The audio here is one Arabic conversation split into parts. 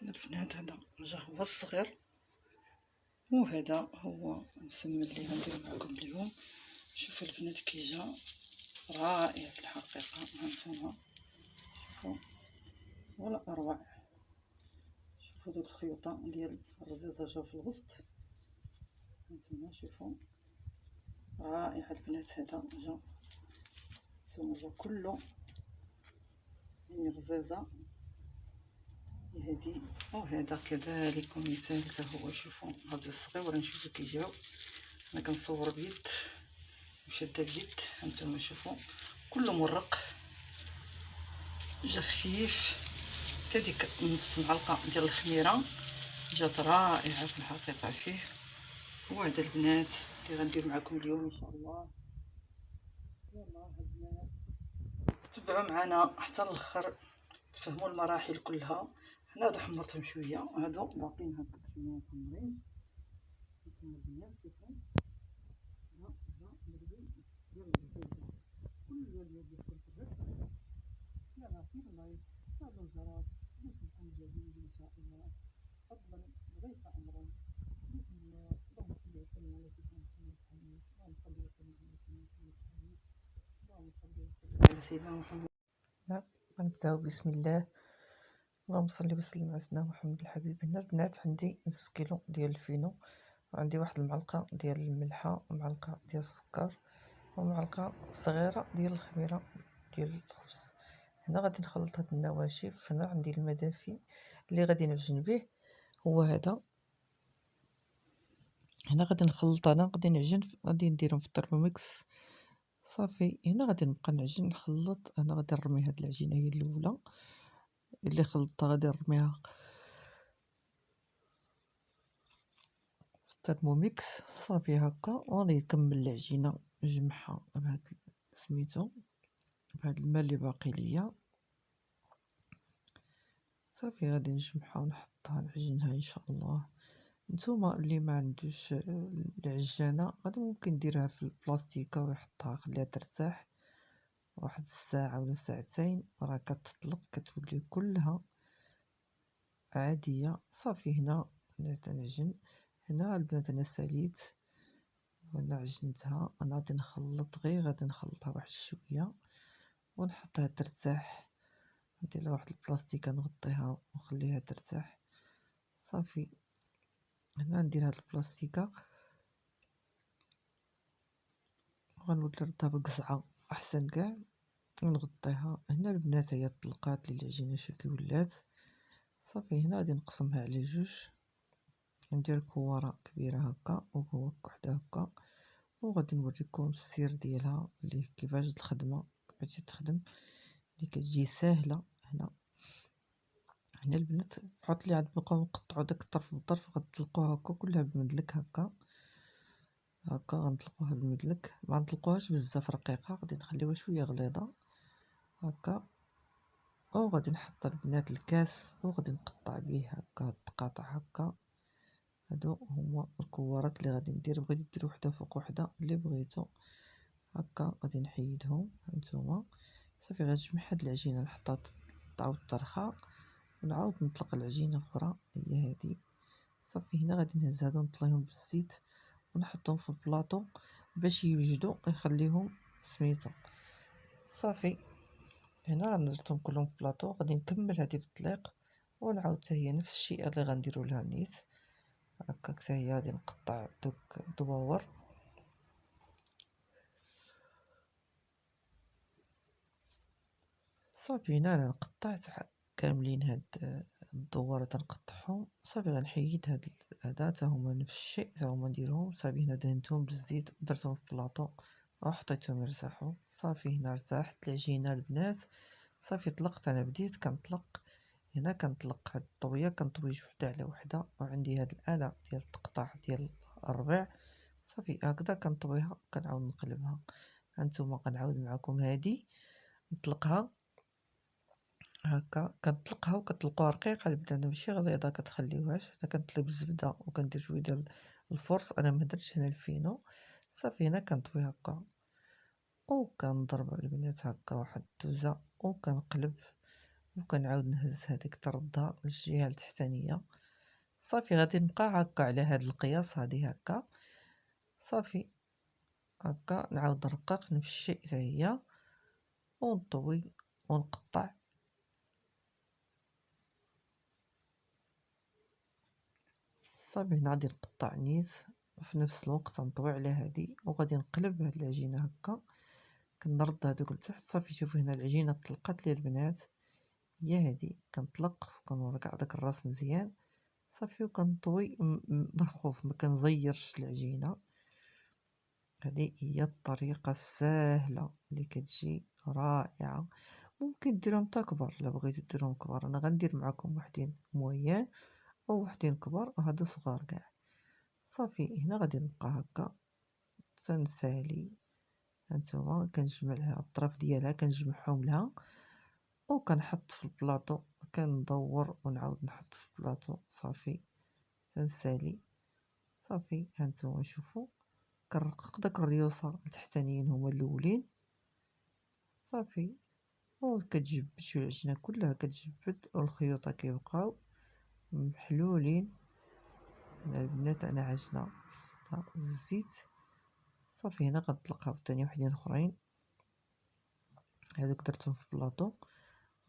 البنات هذا جا هو الصغير، وهذا هو المسمى اللي غندير معكم اليوم. شوفوا البنات كي جا رائع في الحقيقه. هانتوما شوفوا ولا اروع. شوفوا دوك الخيوطه ديال الرزيزه جاو في الوسط. هانتوما شوفوا رائع البنات. هذا جا هانتوما جا كله يعني رزيزه هذه، وهذا كذلك مثال حتى هو. شوفوا هادو الصغيور نشوفوا كي جاو. انا كنصور بيد وشاده بيد. هانتوما شوفوا كله مرق، جا خفيف حتى ديك نص معلقه ديال الخميره جات رائعه في الحقيقه فيه. وهذا البنات اللي غندير معكم اليوم ان شاء الله. يلا البنات تبعوا معنا حتى الاخر تفهموا المراحل كلها. هنا هادو حمرتهم شويه وهادو باقيين هكا شويه محمرين. شوفوا البنات شوفوا هذا مربي ديال البيضه كل اليوم يدخل في الرزق. يلا في اللايف هذا الجرس نشوفكم جديد ان شاء الله. فضلا وليس امرا. بسم الله. اللهم صل وسلم على سيدنا محمد. اللهم صل وسلم على سيدنا محمد. اللهم صل وسلم على سيدنا محمد. غنبداو بسم الله. اللهم صل وسلم على سيدنا محمد الحبيب. هنا البنات عندي نص كيلو ديال الفينو، وعندي واحد المعلقه ديال الملحه، ومعلقه ديال السكر، ومعلقه صغيره ديال الخميره ديال الخبز. هنا غادي نخلط هاد النواشف. هنا عندي المدافي اللي غادي نعجن به هو هذا. هنا غادي نخلط، انا غادي نعجن، غادي نديرهم في الترموميكس صافي. هنا غادي نبقى نعجن نخلط. انا غادي نرمي هاد العجينه هي الاولى اللي خلطتها، غادي نرميها في الترموميكس صافي هكا. وغادي نكمل العجينه نجمعها بهاد سميتو بهاد الماء اللي باقي ليا صافي. غادي نجمعها ونحطها نعجنها ان شاء الله. نتوما اللي ما عندوش العجانه غادي ممكن ديرها في البلاستيكه ويحطها خليها ترتاح واحد الساعه ولا ساعتين، راه كتطلق كتولي كلها عاديه صافي. هنا نعجن. هنا البنات انا ساليت وانا عجنتها. انا غادي نخلط، غير غادي نخلطها واحد شويه ونحطها ترتاح. ندير لها واحد البلاستيكه نغطيها ونخليها ترتاح صافي. هنا ندير هاد البلاستيكه وغنولي نردها بالقزعه احسن كاع ونغطيها. هنا البنات هي طلقات لي العجينه شو كي ولات صافي. هنا غادي نقسمها على جوج، ندير كواره كبيره هكا وكواره وحده هكا، وغادي نوريكم السير ديالها اللي كيفاش الخدمه كيفاش تخدم اللي كتجي ساهله. هنا البنات بحط لي عاد نبقاو نقطعوا داك الطرف بالطرف غتطلقوها هكا كلها بالمدلك هكا غنطلقوها بالمدلك. ما نطلقوهاش بزاف رقيقه، غادي نخليوها شويه غليظه هكا. وغادي نحط البنات الكاس وغادي نقطع به هكا التقاطع هكا. هادو هما الكوارات اللي غادي ندير. بغيتو ديروا وحده فوق وحده اللي بغيتو هكا. غادي نحيدهم هانتوما صافي. غنجمع هاد العجينه نحطها تعاود ترخى ونعاود نطلق العجينه الاخرى هي هادي صافي. هنا غادي نهز هادو نطليهم بالزيت ونحطهم في البلاطو باش يوجدوا يخليهم سميتو صافي. هنا غنزرتهم كلهم في البلاطو. غادي نكمل هادي بالطليق ونعاود حتى هي نفس الشيء اللي غنديروا لها نيت هكاك. حتى هي غادي نقطع دوك الدواور صافي. هنا انا قطعت كاملين هاد الدوار تنقطعهم صافي. غنحيد هذا حتى هما نفس الشيء حتى هما نديرهم صافي. هنا دهنتهم بالزيت ودرتهم في البلاطو وحطيتهم يرتاحوا صافي. هنا ارتاحت العجينه البنات صافي. طلقت، انا بديت كنطلق. هنا كنطلق هاد الطويه كنطوي وحده على وحده، وعندي هاد الاله ديال التقطاع ديال الربيع صافي. هكذا كنطويها وكنعاود نقلبها. هانتوما غنعاود معكم هادي نطلقها هكا. كنطلقها وكتطلقوها رقيقه البنات ماشي غليظه كتخليوهاش. انا كنطلي بالزبده وكندير شويه ديال الفرص. انا ما درتش هنا الفينو صافي. هنا كنطوي هكا وكنضرب البنات هكا واحد الدوزه وكنقلب وكنعاود نهز هذيك تردها للجهه التحتانيه. صافي غادي نبقى هكا على هذا القياس، هذه هكا صافي. هكا نعاود نرقق نفس حتى هي ونطوي ونقطع. صافي هنا غادي نقطع نيت في نفس الوقت نطوي على هذه، وغادي نقلب هاد العجينه هكا كنرد هذوك لتحت. صافي شوفوا هنا العجينه طلقات لي البنات، هي هادي كنطلق وكنوري كاع داك الراس مزيان. صافي وكنطوي مرخوف، ما كنزيرش العجينه. هذه هي الطريقه السهله اللي كتجي رائعه. ممكن ديرهم تا كبار، الا بغيتو ديرهم كبار. انا غندير معكم وحدين مويان او وحدين كبار وهادو صغار كاع. صافي هنا غادي نبقى هكا تنسالي. هانتوما كنجمع لها الطرف ديالها، كنجمعهم لها وكنحط في البلاطو، كندور ونعاود نحط في البلاطو. صافي تنسالي. صافي هانتوما شوفوا كنرقق داك الريوسه التحتانيين هما الاولين. صافي وكتجبد شويه العجينه كلها كتجبد، والخيوطه كيبقاو محلولين. هنا البنات انا عجنه بالزيت. صافي هنا غنطلقها بثاني وحدين اخرين، هادوك درتهم في البلاطو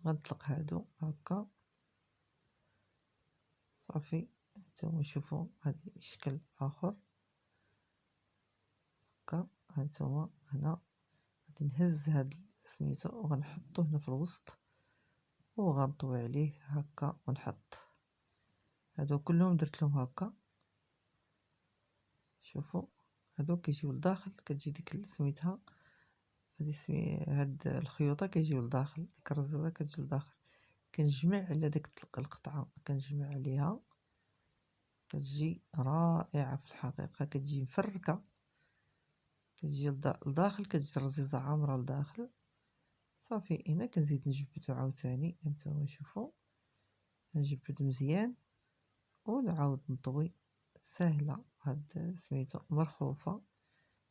غنطلق هادو هكا. صافي نتوما شوفوا هذا شكل اخر هكا. هانتوما هنا غادي نهز هاد سميتو وغنحطو هنا في الوسط وغنطوي عليه هكا ونحط. هادو كلهم درت لهم هكا. شوفوا هادو كيجيو لداخل، كتجي ديك سميتها هادي هاد الخيوطه كيجيو لداخل، ديك الرزازه كتجي لداخل. كنجمع على داك القطعه، كنجمع عليها كتجي رائعه في الحقيقه، كتجي مفركه، كتجي لداخل، كتجي الرزيزه عامره لداخل. صافي هنا كنزيد نجبدو عاوتاني. هانتوما شوفوا نجبد مزيان ونعاود نطوي. سهله هاد سميتو مرخوفه.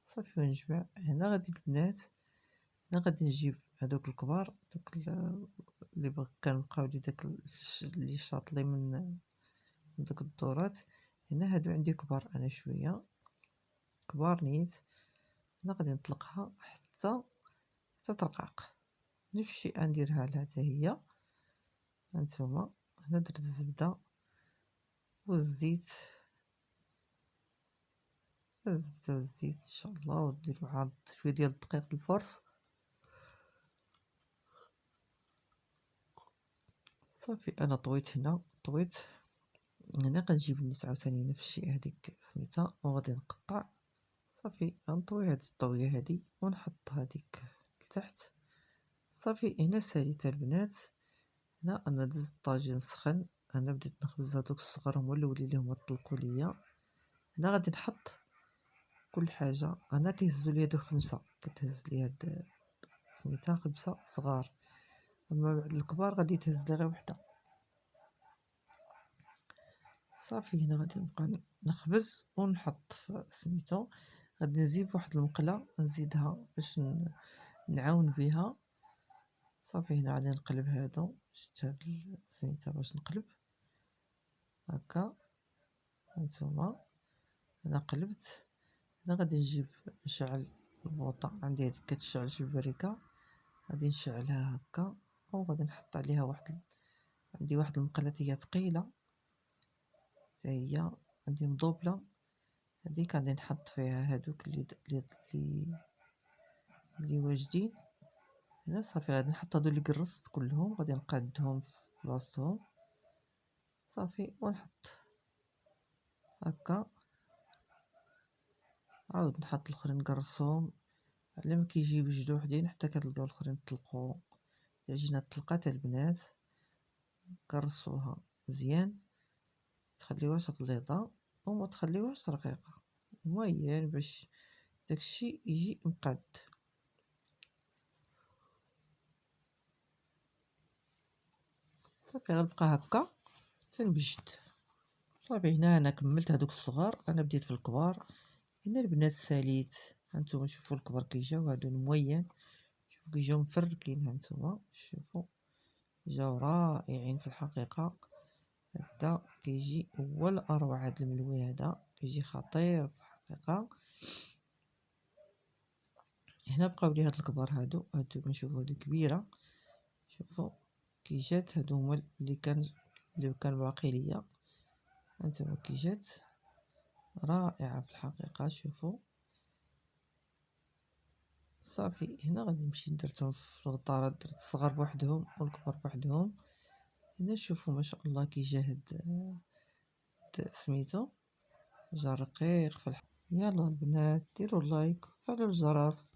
صافي ونجمع. هنا غادي البنات هنا غادي نجيب هادوك الكبار، دوك اللي كنبقاو لي داك اللي شاطلي من دوك الدورات. هنا هادو عندي كبار، انا شويه كبار نيت. هنا غادي نطلقها حتى ترقق، نفس الشيء نديرها لها حتى هي. هانتوما هنا درت الزبده والزيت، الزبده والزيت ان شاء الله، وديروا عاد شويه ديال الدقيق الفرص. صافي انا طويت هنا طويت هنا غنجيب النيت عاوتاني نفس الشيء هذيك سميتها وغادي نقطع. صافي غنطوي هاد الطويه هادي ونحط هذيك لتحت. صافي هنا ساليت البنات. هنا انا دزت الطاجين سخن، انا بديت نخبز هذوك الصغار هما الاولين اللي هما طلقوا ليا. هنا غادي نحط كل حاجه. انا كيهزوا لي هادو 5، كتهز لي هاد سميتها 5 صغار، اما بعد الكبار غادي تهز لي غير وحده. صافي هنا غادي نبقى نخبز ونحط سميتو. غادي نزيد واحد المقله نزيدها باش نعاون بها. صافي هنا غادي نقلب هادو، شفت هاد سميتها باش نقلب هكا. هانتوما انا قلبت. هنا غادي نجيب نشعل البوطه عندي هذيك كتشعل بالبريكه، غادي نشعلها هكا وغادي نحط عليها عندي واحد المقله هي ثقيله حتى هي عندي مضوبله، هذيك غادي نحط فيها هادوك اللي واجدين هنا. صافي غادي نحط هادو اللي قرصت كلهم، غادي نقادهم في بلاصتهم. صافي ونحط هكا، عاود نحط الاخرين نقرصهم على ما كيجي بجوج وحدين حتى كتلقاو الاخرين طلقوا. العجينه طلقات البنات، قرصوها مزيان، تخليوهاش غليظه وما تخليوهاش رقيقه، مزيان باش داكشي يجي مقاد. صافي غنبقى هكا تنبجد. صافي هنا انا كملت هادوك الصغار، انا بديت في الكبار. هنا البنات ساليت. هانتوما شوفوا الكبار كيجاو هادو الموين، شوفوا كيجاو مفركين. هانتوما شوفوا جاو رائعين في الحقيقة. هدا كيجي هو الاروع، هاد الملوي هذا كيجي خطير في الحقيقة. هنا بقاو لي هاد الكبار هادو كنشوفو هادو كبيرة، شوفوا كي جات، هادو هما اللي كان باقي ليا. هانتوما كي جات رائعة في الحقيقة. شوفوا صافي، هنا غادي نمشي درتهم في الغطارة، درت الصغار بوحدهم والكبار بوحدهم. هنا شوفوا ما شاء الله كي جا سميتو جا رقيق في يلا البنات ديروا لايك وفعلوا الجرس.